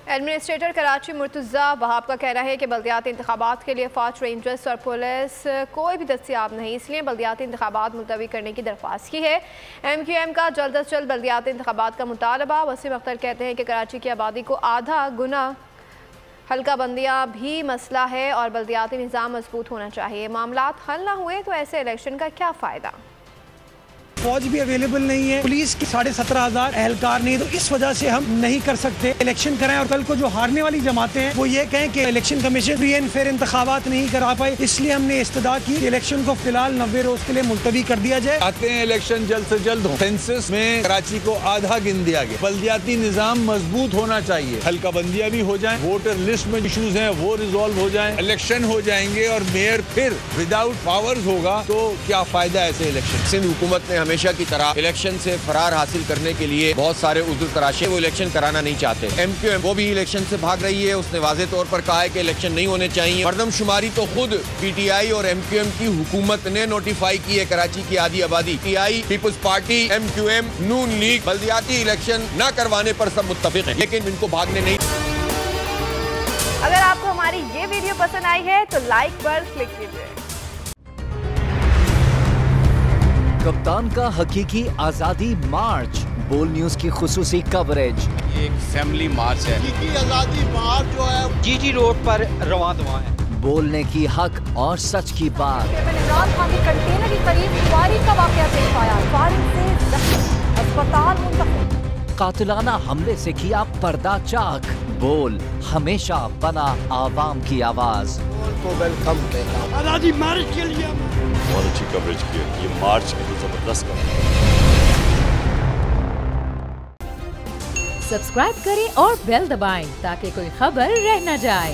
Administrator Karachi Murtaza Wahab का कहना है कि बल्दियाती इंतखाबात के लिए फौज, रेंजर्स और पुलिस कोई भी दस्तियाब नहीं, इसलिए बल्दियाती इंतखाबात मुलतवी करने की दरख्वास्त की है। MQM का जल्द अज जल्द बल्दियाती इंतखाबात का मुतालबा। वसीम अख्तर कहते हैं कि कराची की आबादी को आधा गुना हल्का बंदियाँ भी मसला है और बल्दियाती निज़ाम मजबूत होना चाहिए। मामलात हल ना हुए तो ऐसे इलेक्शन का क्या फ़ायदा। फौज भी अवेलेबल नहीं है, पुलिस की 17,500 एहलकार नहीं, तो इस वजह से हम नहीं कर सकते इलेक्शन कराएं। और कल को जो हारने वाली जमातें हैं वो ये कहें कि election commission free and fair इंतखाबात नहीं करा पाए, इसलिए हमने इस्तदा की इलेक्शन को फिलहाल 90 रोज के लिए मुलतवी कर दिया जाए। आते हैं इलेक्शन जल्द से जल्द हो। सेंसस में कराची को आधा गिन दिया गया। बल्दियाती निजाम मजबूत होना चाहिए, हल्का बंदियां भी हो जाए, वोटर लिस्ट में इशूज हैं वो रिजॉल्व हो जाए, इलेक्शन हो जाएंगे और मेयर फिर विदाउट पावर्स होगा तो क्या फायदा ऐसे इलेक्शन। सिंध हुकूमत ने हमेशा की तरह इलेक्शन से फरार हासिल करने के लिए बहुत सारे उज़्र तराशे, वो इलेक्शन कराना नहीं चाहते। MQM वो भी इलेक्शन से भाग रही है। उसने वाज़े तौर पर कहा है कि इलेक्शन नहीं होने चाहिए। मरदमशुमारी तो खुद PTI और MQM की हुकूमत ने नोटिफाई की है। कराची की आधी आबादी PTI, पीपल्स पार्टी, MQM, नून लीग बल्दियाती इलेक्शन न करवाने पर सब मुत्तफिक है, लेकिन इनको भागने नहीं। अगर आपको हमारी ये वीडियो पसंद आई है तो लाइक पर क्लिक कीजिए। कप्तान का हकीकी आजादी मार्च, बोल न्यूज की खुसूसी कवरेज। ये एक फैमिली मार्च है। हकीकी आजादी मार्च जो है GG रोड पर रवां दवा है। बोलने की हक और सच की बात। इमरान खान के कंटेनर के करीब फायरिंग का वाकया पेश आया, फायरिंग से जख्मी, अस्पताल मुंतकिल। कातिलाना हमले से किया पर्दा चाक, बोल हमेशा बना आवाम की आवाज। को वेलकम कहता हूं। आजादी मार्च के लिए बहुत अच्छी कवरेज की है। ये मार्च की जबरदस्त कवरेज। सब्सक्राइब करें और बेल दबाएं ताकि कोई खबर रह न जाए।